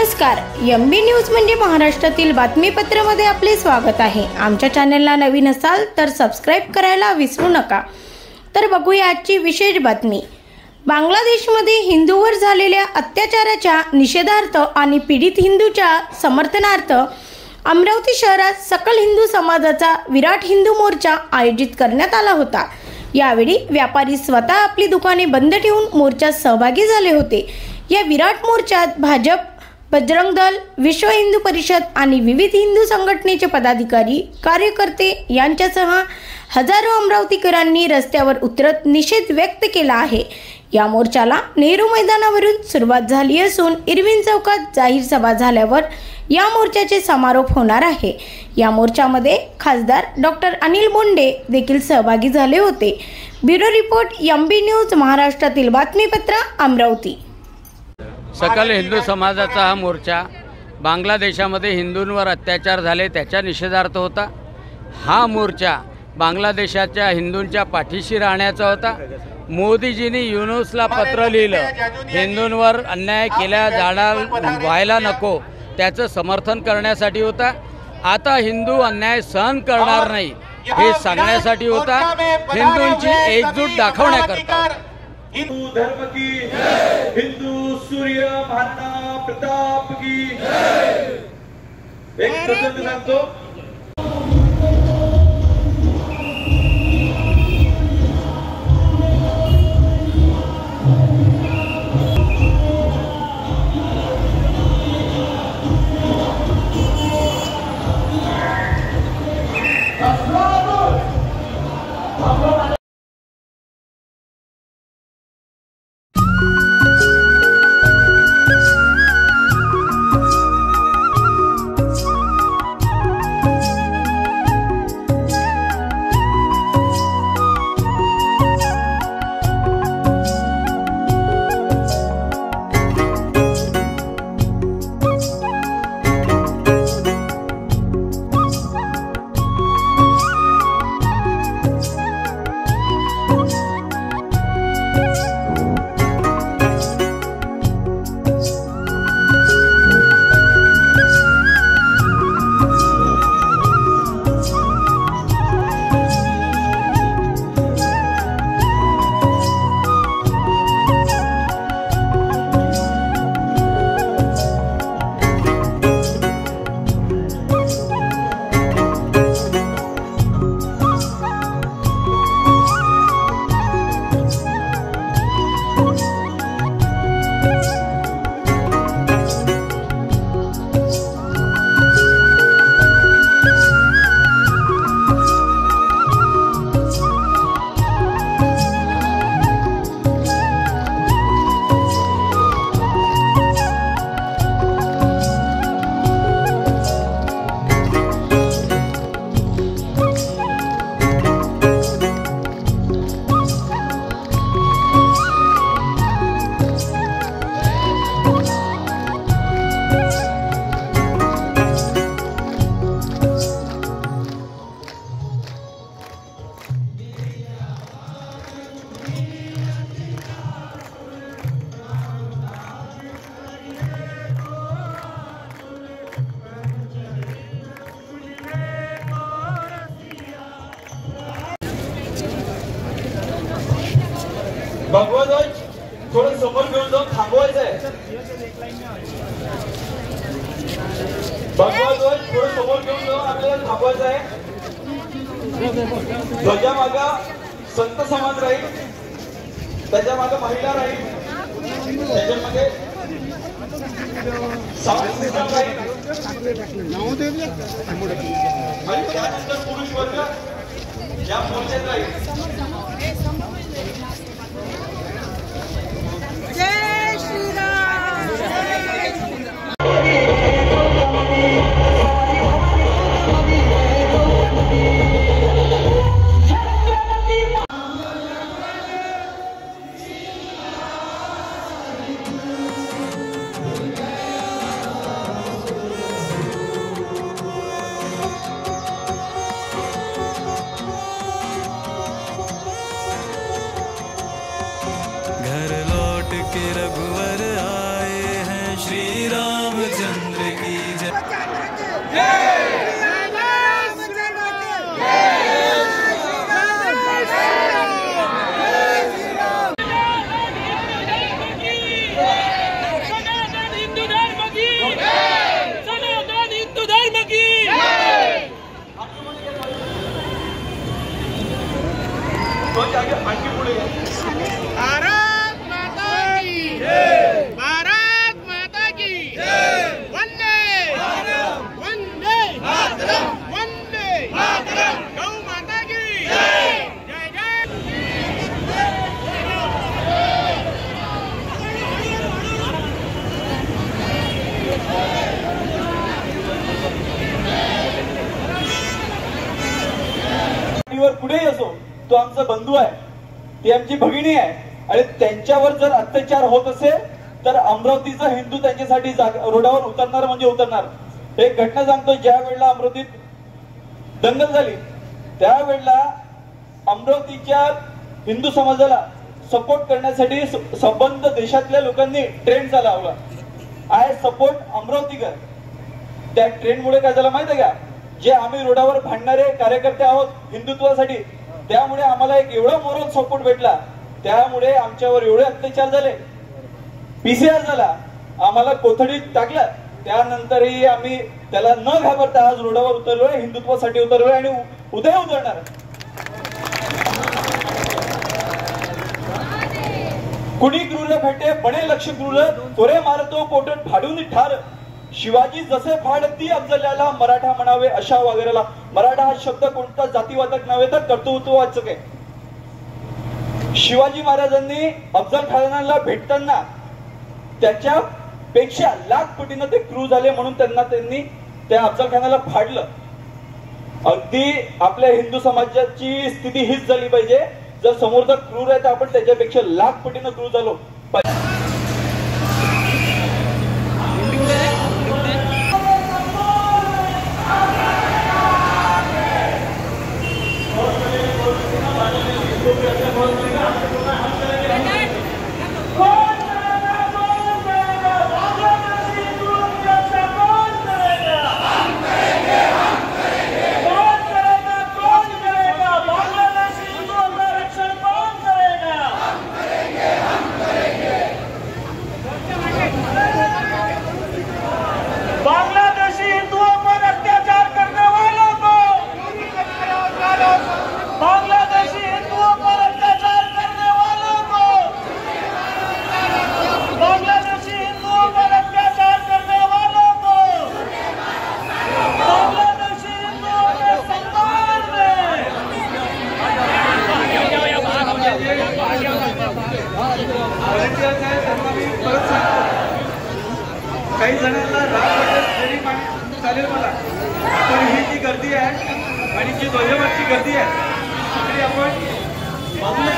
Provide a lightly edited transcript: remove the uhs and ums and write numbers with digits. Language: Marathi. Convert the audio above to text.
नमस्कार, एमबी न्यूज म्हणजे महाराष्ट्रातील बातमीपत्रामध्ये आपले स्वागत आहे। आमच्या चॅनलला नवीन असाल तर सबस्क्राइब करायला विसरू नका। तर बघूया आजची विशेष बातमी। बांगलादेशमध्ये हिंदूवर झालेल्या अत्याचाराच्या निषेधार्थ आणि पीडित हिंदूच्या समर्थनार्थ अमरावती शहरात सकल हिंदू समाजाचा विराट हिंदू मोर्चा आयोजित करण्यात आला होता। यावेळी व्यापारी स्वतः आपली दुकाने बंद ठेवून मोर्चात सहभागी झाले होते। या विराट मोर्चात भाजप, बजरंग दल, विश्व हिंदू परिषद आणि विविध हिंदू संघटनेचे पदाधिकारी, कार्यकर्ते यांच्यासह हजारो अमरावतीकरांनी रस्त्यावर उतरत निषेध व्यक्त केला आहे। या मोर्चाला नेहरू मैदानावरून सुरुवात झाली असून इरविन चौकात जाहीर सभा झाल्यावर या मोर्चाचे समारोप होणार आहे। या मोर्चामध्ये खासदार डॉक्टर अनिल बोंडे देखील सहभागी झाले होते। ब्युरो रिपोर्ट, एमबी न्यूज, महाराष्ट्रातील बातमीपत्र, अमरावती। सकल हिंदू समाजाचा हा मोर्चा बांगलादेशामध्ये हिंदूंवर अत्याचार झाले त्याच्या निषेधार्थ होता। हा मोर्चा बांगलादेशाच्या हिंदूंच्या पाठीशी राहण्याचा होता। मोदीजींनी युनूसला पत्र लिहिलं, हिंदूंवर अन्याय केला जाणार व्हायला नको, त्याचं समर्थन करण्यासाठी होता। आता हिंदू अन्याय सहन करणार नाही हे सांगण्यासाठी होता, हिंदूंची एकजूट दाखवण्याकरता। हिंदू धर्म की जय, हिंदू सूर्य महाराणा प्रताप की जय। एक प्रसंग सांगतो। भगवध्वज थोडं समोर घेऊन जाऊन थांबवायचं आहे। भगवध्वज थोडं समोर घेऊन जाऊन आपल्याला थांबवायचं आहे। ध्वजामागे संत समाज राहील, त्याच्यामागे महिला राहील, त्याच्यामध्ये साऊंड सिस्टम राहील आणि त्यानंतर पुरुष वर्ग या मोर्चात राहील। जय श्रीराम। घर लौट के रघुवर आए हैं श्री रामचंद्र की जय। भारत माता की जय, भारत माता की जय, वंदे वंदे वंदे गौ माता की जय, जय जय। पुढेही असो, तो आमचा बंधू आहे, ती आमची भगिनी आहे आणि त्यांच्यावर जर अत्याचार होत असेल तर अमरावतीचा हिंदू त्यांच्यासाठी रोडावर उतरणार म्हणजे उतरणार। एक घटना सांगतो, ज्या वेळेला अमरावतीत दंगल झाली त्यावेळेला अमरावतीच्या हिंदू समाजाला सपोर्ट करण्यासाठी संबंध देशातल्या लोकांनी ट्रेन चालवला, आय सपोर्ट अमरावतीकर। त्या ट्रेनमुळे काय झालं माहिती आहे का, जे आम्ही रोडावर भांडणारे कार्यकर्ते आहोत हिंदुत्वासाठी, त्यामुळे आम्हाला एक एवढा मोरल सपोर्ट भेटला, त्यामुळे आमच्यावर एवढे अत्याचार झाले, पीसीआर झाला, आम्हाला कोथडीत टाकलं, त्यानंतरही आम्ही त्याला न घाबरता आज रोडावर उतरलोय, हिंदुत्वासाठी उतरलोय आणि उद्या उतरणार। कुणी क्रूर भेटे बने लक्ष क्रूर, तोरे मारतो पोटत फाडून ठार, शिवाजी जसे फाड ती अफजल्याला, मराठा म्हणावे अशा वगैरेला। मराठा हा शब्द कोणता जातीवाचक नव्हे तर कर्तृत्ववाचक आहे। शिवाजी महाराजांनी अफजल खानाला भेटताना त्याच्यापेक्षा लाख पटीनं ते क्रूर झाले, म्हणून त्यांनी त्या अफजल खानाला फाडलं। अगदी आपल्या हिंदू समाजाची स्थिती हीच झाली पाहिजे, जर समोरचा क्रूर आहे तर आपण त्याच्यापेक्षा लाख पटीनं क्रूर झालो। बांग्लादेशी हिंदुओं पर अत्याचार करने वालों को, बांग्लादेशी हिंदुओं पर अत्याचार करने वालों को, बांग्लादेशी हिंदुओं पर अत्याचार करने वालों को, बांग्लादेशी हिंदुओं के सम्मान में काही जणांना राग जरी चालेल मला, पण ही जी गर्दी आहे आणि जी ध्वजवाची गर्दी आहे तरी आपण बाजूला